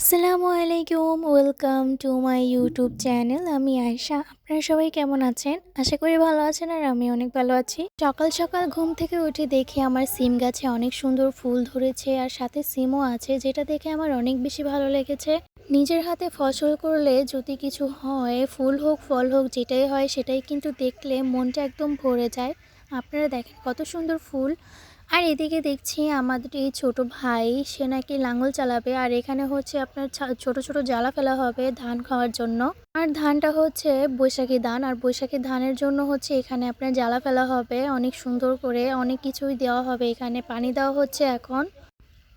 আসসালামু আলাইকুম, welcome to my YouTube channel. আমি আয়েশা। আপনারা সবাই কেমন আছেন? আশা করি ভালো আছেন, আর আমি অনেক ভালো আছি। সকাল সকাল ঘুম থেকে উঠে দেখি আমার সিম গাছে অনেক সুন্দর ফুল ধরেছে, আর সাথে সিমও আছে, যেটা দেখে আমার অনেক বেশি ভালো লেগেছে। নিজের হাতে ফসল করলে যদি কিছু হয়, ফুল হোক ফল হোক, যেটাই হয় সেটাই কিন্তু দেখলে মনটা একদম ভরে যায়। আপনারা দেখেন কত সুন্দর ফুল। আর এদিকে দেখছি আমাদের এই ছোট ভাই, সে নাকি লাঙল চালাবে। আর এখানে হচ্ছে আপনার ছোট ছোট জ্বালা ফেলা হবে ধান খাওয়ার জন্য। আর ধানটা হচ্ছে বৈশাখী ধান, আর বৈশাখী ধানের জন্য হচ্ছে এখানে আপনার জ্বালা ফেলা হবে অনেক সুন্দর করে, অনেক কিছুই দেওয়া হবে। এখানে পানি দেওয়া হচ্ছে এখন।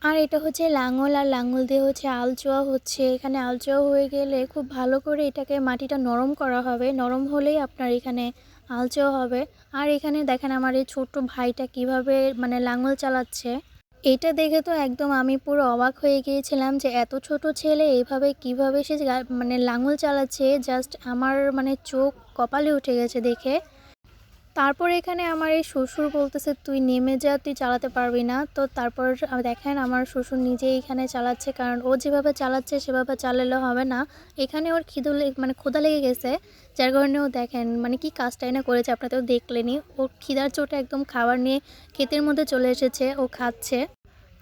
আর এটা হচ্ছে লাঙল, আর লাঙল দিয়ে হচ্ছে আলচোয়া হচ্ছে। এখানে আলচোয়া হয়ে গেলে খুব ভালো করে এটাকে মাটিটা নরম করা হবে। নরম হলেই আপনার এখানে আলচোয়া হবে। আর এখানে দেখেন আমার এই ছোট্ট ভাইটা কিভাবে মানে লাঙল চালাচ্ছে। এটা দেখে তো একদম আমি পুরো অবাক হয়ে গিয়েছিলাম যে এত ছোট ছেলে এইভাবে কিভাবে সে মানে লাঙল চালাচ্ছে। জাস্ট আমার মানে চোখ কপালে উঠে গেছে দেখে। তারপর এখানে আমার এই শ্বশুর বলতেছে, তুই নেমে যা, তুই চালাতে পারবি না। তো তারপর দেখেন আমার শ্বশুর নিজেই এখানে চালাচ্ছে, কারণ ও যেভাবে চালাচ্ছে সেভাবে চালালে হবে না। এখানে ওর মানে ক্ষুধা লেগে গেছে, যার কারণে ও দেখেন মানে কি কাজটাই না করেছে, আপনারা তো দেখলেনই। ও খিদার চোটে একদম খাবার নিয়ে ক্ষেতের মধ্যে চলে এসেছে, ও খাচ্ছে।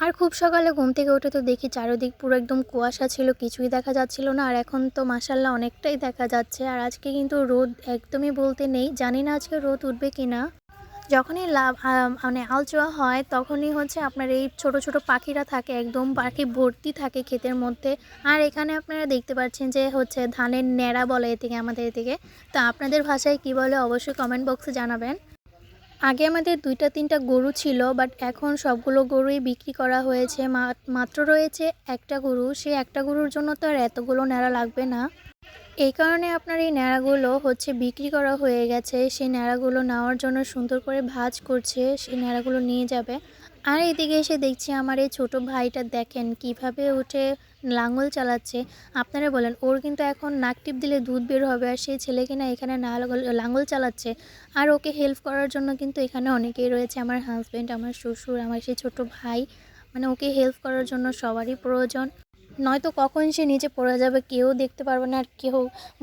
আর খুব সকালে ঘুম থেকে উঠে তো দেখি চারিদিক পুরো একদম কুয়াশা ছিল, কিছুই দেখা যাচ্ছিল না। আর এখন তো মাশাআল্লাহ অনেকটাই দেখা যাচ্ছে। আর আজকে কিন্তু রোদ একদমই বলতে নেই, জানি না আজকে রোদ উঠবে কিনা। যখনই মানে আলচোয়া হয় তখনই হচ্ছে আপনার এই ছোট ছোট পাখিরা থাকে, একদম পাখি ভর্তি থাকে ক্ষেতের মধ্যে। আর এখানে আপনারা দেখতে পাচ্ছেন যে হচ্ছে ধানের ন্যাড়া বলে এদিকে, আমাদের এদিকে। তো আপনাদের ভাষায় কি বলে অবশ্যই কমেন্ট বক্সে জানাবেন। আগে আমাদের ২টা ৩টা গরু ছিল, বাট এখন সবগুলো গরুই বিক্রি করা হয়েছে। মাত্র রয়েছে একটা গরু। সেই একটা গরুর জন্য তো আর এতগুলো ন্যাড়া লাগবে না। এই কারণে আপনার এই ন্যাড়াগুলো হচ্ছে বিক্রি করা হয়ে গেছে। সেই ন্যাড়াগুলো নেওয়ার জন্য সুন্দর করে ভাঁজ করছে, সেই ন্যাড়াগুলো নিয়ে যাবে। আর এদিকে এসে দেখছি আমার এই ছোট ভাইটা দেখেন কিভাবে উঠে লাঙল চালাচ্ছে। আপনারা বলেন, ওর কিন্তু এখন নাক টিপ দিলে দুধ বের হবে, আর সেই ছেলে কিনা এখানে লাঙল চালাচ্ছে। আর ওকে হেল্প করার জন্য কিন্তু এখানে অনেকেই রয়েছে, আমার হাজব্যান্ড, আমার শ্বশুর, আমার সেই ছোট ভাই। মানে ওকে হেল্প করার জন্য সবারই প্রয়োজন। নয়তো কখন সে নিচে পড়ে যাবে কেউ দেখতে পারবে না, আর কেউ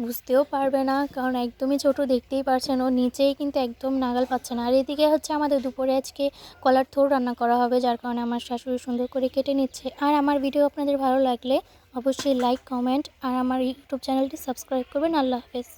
বুঝতেও পারবে না, কারণ একদমই ছোট, দেখতেই পারছেন ও নিচেই কিন্তু একদম নাগাল পাচ্ছে না। আর এদিকে হচ্ছে আমাদের দুপুরে আজকে কলার থোড় রান্না করা হবে, যার কারণে আমার শাশুড়ি সুন্দর করে কেটে নিচ্ছে। আর আমার ভিডিও আপনাদের ভালো লাগলে অবশ্যই লাইক, কমেন্ট আর আমার ইউটিউব চ্যানেলটি সাবস্ক্রাইব করবেন। আল্লাহ হাফেজ।